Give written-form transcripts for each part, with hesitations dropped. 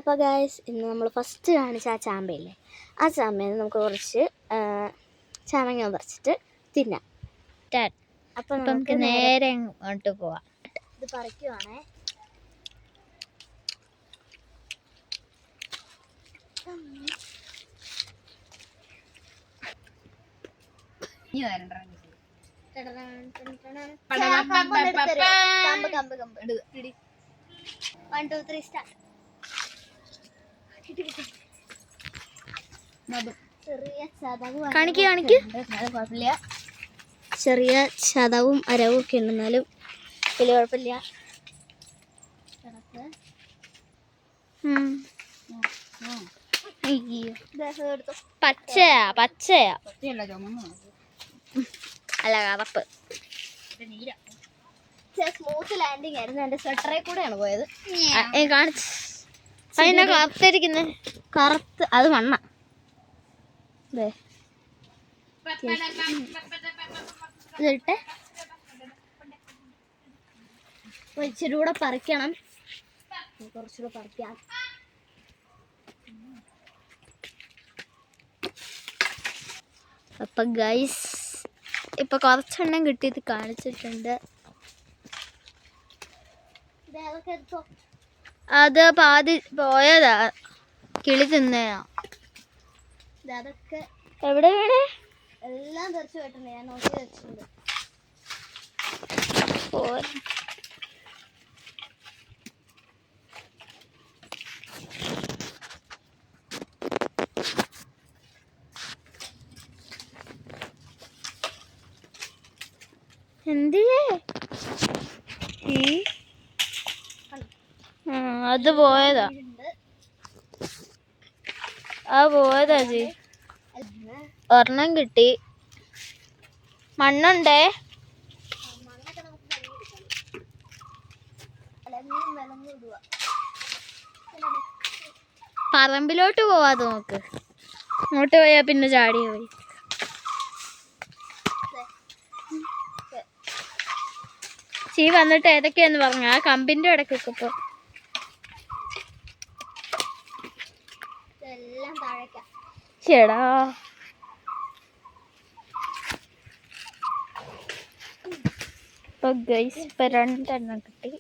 അപ്പോൾ ഗായ്സ്, ഇന്ന് നമ്മൾ ഫസ്റ്റ് കാണിച്ച ആ ചാമ്പയില്ലേ, ആ ചാമ്പയിൽ നമുക്ക് കുറച്ച് ചാമ്പങ്ങ പറിച്ചിട്ട് തിന്നാം. അപ്പം നമുക്ക് നേരെ അങ്ങോട്ട് പോവാം. ഇത് പറിക്കുവാണേ. ചെറിയ ചതവും അരവും ഒക്കെ ഉണ്ടെന്നാലും വലിയ കുഴപ്പമില്ല. പച്ചയാ അല്ല കറുപ്പ്. സ്മൂത്ത് ലാൻഡിങ് ആയിരുന്നു. എന്റെ സ്വെറ്ററിൽ കൂടെയാണ് പോയത്. അതിനെ കറുത്തിരിക്കുന്നത് കറുത്ത് അത് മണ്ണ. ഇതിട്ടെ ഇച്ചിരി കൂടെ പറിക്കണം. കുറച്ചുകൂടെ പറിക്കാം. അപ്പൊ ഗൈസ്, ഇപ്പൊ കുറച്ചെണ്ണം കിട്ടിയത് കാണിച്ചിട്ടുണ്ട്. അത് പാതി പോയതാ, കിളി തിന്നയാ. അതൊക്കെ എവിടെ വീണേ? എല്ലാം തെറിച്ചു പോയിട്ടുണ്ട്. ഞാൻ നോക്കി വെച്ചിട്ടുണ്ട്. എന്തിയേ അത് പോയതാ. പോയതാ ജി. ഒരെണ്ണം കിട്ടി. മണ്ണുണ്ടേ. പറമ്പിലോട്ട് പോവാതെ നോക്ക്. അങ്ങോട്ട് പോയാ പിന്നെ ചാടി പോയി. ചീ വന്നിട്ട് ഏതൊക്കെയാന്ന് പറഞ്ഞു. ആ കമ്പിന്റെ ഇടയ്ക്കൊക്കെ ഇപ്പൊ ചേടാ. ഇപ്പൊ ഗൈസ്, ഇപ്പൊ 2 എണ്ണം കിട്ടി.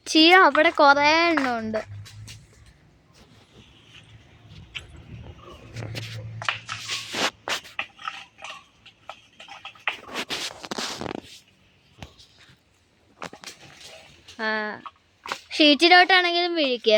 ചീ അവിടെ കൊറേ എണ്ണം ഉണ്ട്. ഷീറ്റിലോട്ടാണെങ്കിലും വീഴിക്കുക.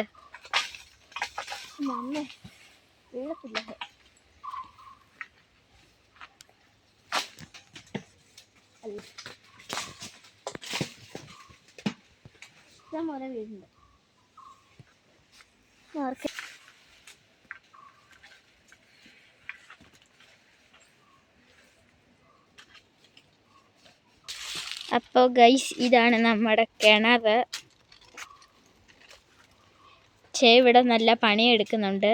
അപ്പോൾ ഗൈസ്, ഇതാണ് നമ്മുടെ കിണറ്. ഇവിടെ നല്ല പണിയെടുക്കുന്നുണ്ട്.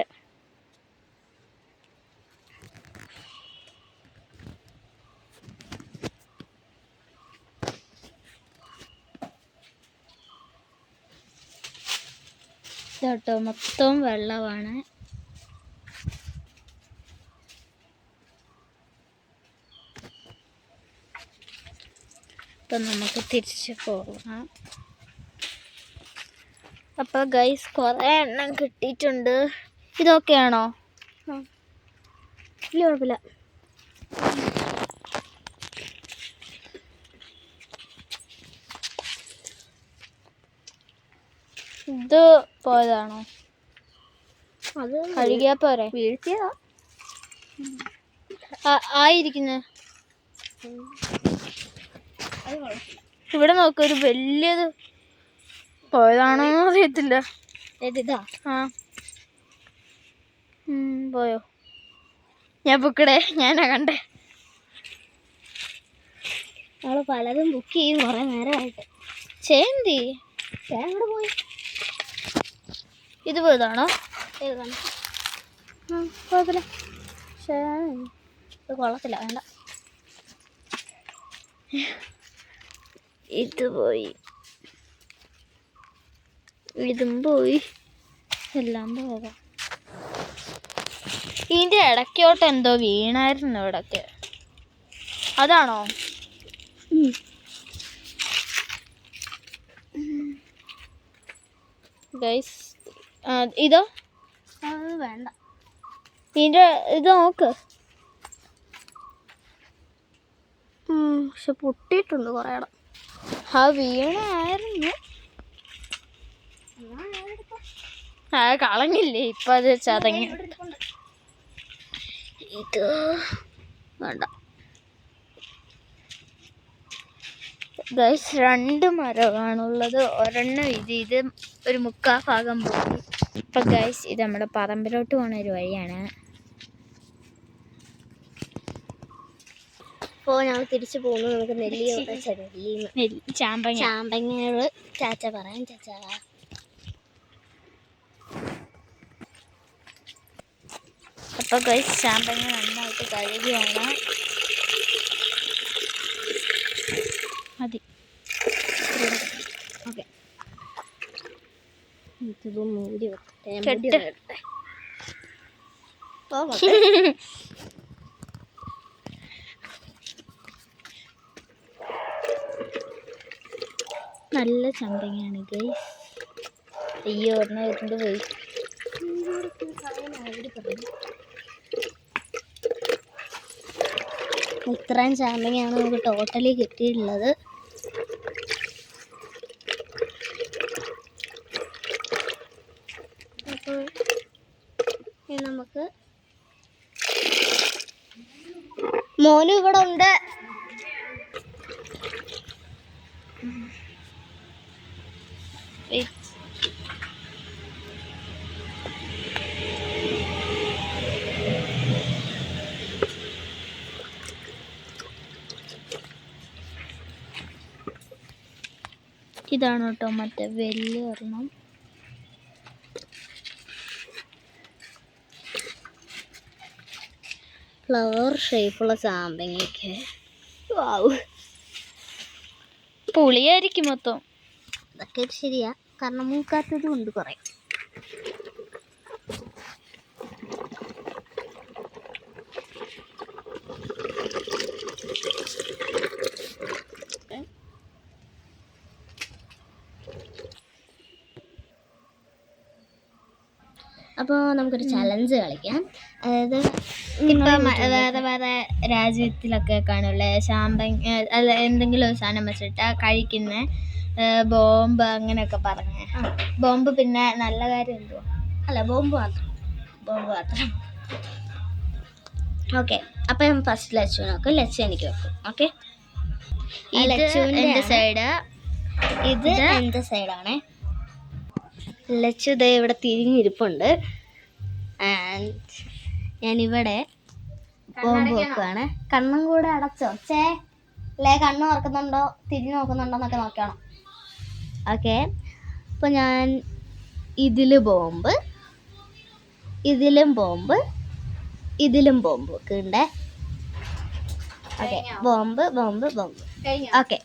കേട്ടോ, മൊത്തം വെള്ളമാണ്. അപ്പം നമുക്ക് തിരിച്ചു പോകാം. അപ്പോൾ ഗൈസ്, കുറേ എണ്ണം കിട്ടിയിട്ടുണ്ട്. ഇതൊക്കെയാണോ? ഇല്ല, കുഴപ്പമില്ല. ഇത് പോയതാണോ? അത് കഴുകിയാ പോരെ? വീഴ്ത്തിയതാ ആയിരിക്കുന്നത്. ഇവിടെ നോക്ക്, ഒരു വലിയത് പോയതാണോ അറിയത്തില്ല. ഇതാ? പോയോ? ഞാൻ ബുക്കടേ, ഞാനാ കണ്ടേ. നമ്മള് പലതും ബുക്ക് ചെയ്യും കുറെ നേരമായിട്ട്. ചേന്തി എവിടെ പോയി? ഇത് പോയതാണോ? ഏതാണ്? കുഴപ്പമില്ല. ഇത് കൊള്ളത്തില്ല, വേണ്ട. ഇത് പോയി, ഇതും പോയി, എല്ലാം പോകാം. ഇതിൻ്റെ ഇടയ്ക്കോട്ട് എന്തോ വീണായിരുന്നു ഇവിടൊക്കെ, അതാണോ? ഗൈസ് ഇതോ? അത് വേണ്ട. ഇതിൻ്റെ ഇത് നോക്ക്. പക്ഷെ പൊട്ടിയിട്ടുണ്ട് കുറേ ഇടം. ആ വീണായിരുന്നു. ആ കളഞ്ഞില്ലേ, ഇപ്പം അത് ചതങ്ങി. ഇത് വേണ്ട. ഗൈസ് 2 മരമാണുള്ളത്, ഒരെണ്ണം ഇത് ഒരു 3/4 ഭാഗം പോയി. ഇപ്പം ഗൈസ് ഇത് നമ്മുടെ പറമ്പിലോട്ട് പോണ ഒരു വഴിയാണ്. അപ്പോൾ ഞങ്ങൾ തിരിച്ചു പോകുന്നു. നമുക്ക് ചാമ്പങ്ങകൾ ചാച്ച പറയാം. ചാച്ച അപ്പോൾ ഗൈസ് ചാമ്പങ്ങ നന്നായിട്ട് കഴുകിയാണ് മതി. ഓക്കെ, ഇത് മൂടി വെക്കട്ടെ. നല്ല ചാമ്പങ്ങയാണ് ഗൈസ്. അയ്യോ ഒരെണ്ണം ഇരുന്ന് പോയി. ഇത്രയും ചാമ്പങ്ങയാണ് നമുക്ക് ടോട്ടലി കിട്ടിയിട്ടുള്ളത്. അപ്പോൾ നമുക്ക് മോനും ഇവിടെ ഉണ്ട്. ഇതാണ് കേട്ടോ മറ്റേ വലിയ ഒരെണ്ണം. ഫ്ലവർ ഷേപ്പുള്ള ചാമ്പങ്ങയൊക്കെ. വാവ്, പുളിയായിരിക്കും മൊത്തം. അതൊക്കെ ശരിയാ, കാരണം മൂക്കാത്തത് കൊണ്ട് കുറേ. അപ്പോൾ നമുക്കൊരു ചലഞ്ച് കളിക്കാം. അതായത് ഇപ്പം വേറെ വേറെ രാജ്യത്തിലൊക്കെ കാണുമല്ലേ ചാമ്പങ്ങ അല്ല എന്തെങ്കിലും ഒരു സാധനം വെച്ചിട്ട് കഴിക്കുന്ന ബോംബ് അങ്ങനെയൊക്കെ പറഞ്ഞേ. ബോംബ് പിന്നെ നല്ല കാര്യം എന്തുവാ? അല്ല, ബോംബ് മാത്രം. ഓക്കെ, അപ്പം ഞാൻ ഫസ്റ്റ് ലച്ചു നോക്കും. ലച്ചു എനിക്ക് വെക്കും. ഓക്കെ, എൻ്റെ സൈഡ്, ഇത് എൻ്റെ സൈഡാണേ. ലച്ചു ദേ ഇവിടെ തിരിഞ്ഞിരിപ്പുണ്ട്. ആൻഡ് ഞാനിവിടെ ബോംബ് വെക്കുവാണ്. കണ്ണും കൂടെ അടച്ചോ അല്ലേ? കണ്ണ് തുറക്കുന്നുണ്ടോ തിരിഞ്ഞു നോക്കുന്നുണ്ടോ എന്നൊക്കെ നോക്കണം. ഓക്കെ, അപ്പോൾ ഞാൻ ഇതിലും ബോംബ് വെക്കുന്നുണ്ടേ. Okay, bomb. ഓക്കെ,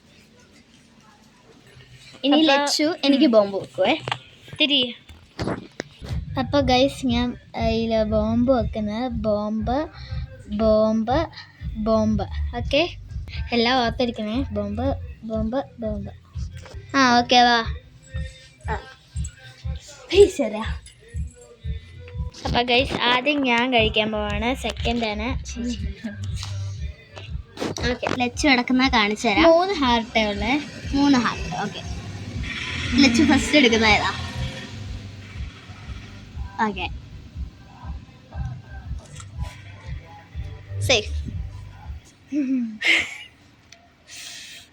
ഇനി ലച്ചു എനിക്ക് ബോംബ് വെക്കുവേ. തിരി. അപ്പോൾ ഗൈസ് ഞാൻ ഇതിൽ ബോംബ് വെക്കുന്നത് ബോംബ് ഓക്കെ, എല്ലാം ഓർത്തിരിക്കണേ. ബോംബ്. ആ ഓക്കെ, വാ. ശരിയാ. അപ്പോൾ ഗൈസ് ആദ്യം ഞാൻ കഴിക്കാൻ പോവാണ്. സെക്കൻഡാണ് ഓക്കെ, ലച്ചു കിടക്കുന്ന കാണിച്ചു തരാം. 3 ഹാർട്ടേ ഉള്ളേ. 3 ഹാർട്ട്. ഓക്കെ, ലച്ചു ഫസ്റ്റ് എടുക്കുന്ന ഏതാ? Okay, safe.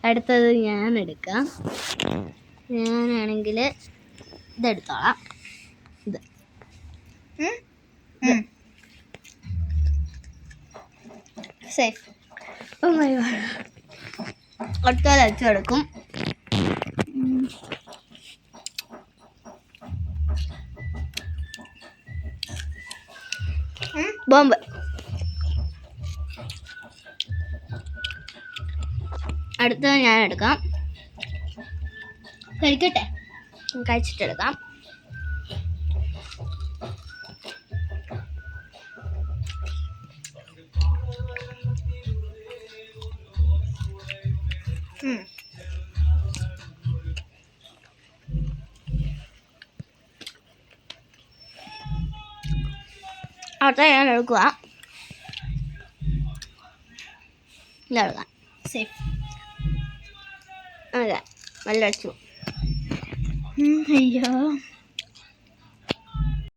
അടുത്തത് ഞാൻ എടുക്കാം. ഞാനാണെങ്കിൽ ഇതെടുത്തോളാം. ഇത് സേഫ്. അടുത്തത് ലച്ചു എടുക്കും. ബോംബ്. അടുത്തത് ഞാൻ എടുക്കാം. കഴിക്കട്ടെ. കഴിച്ചിട്ടെടുക്കാം. അടുത്ത ഞാൻ എടുക്കുക. ഇതെടുക്കാം. സേഫ്. അതെ, നല്ല അടിച്ചു. അയ്യോ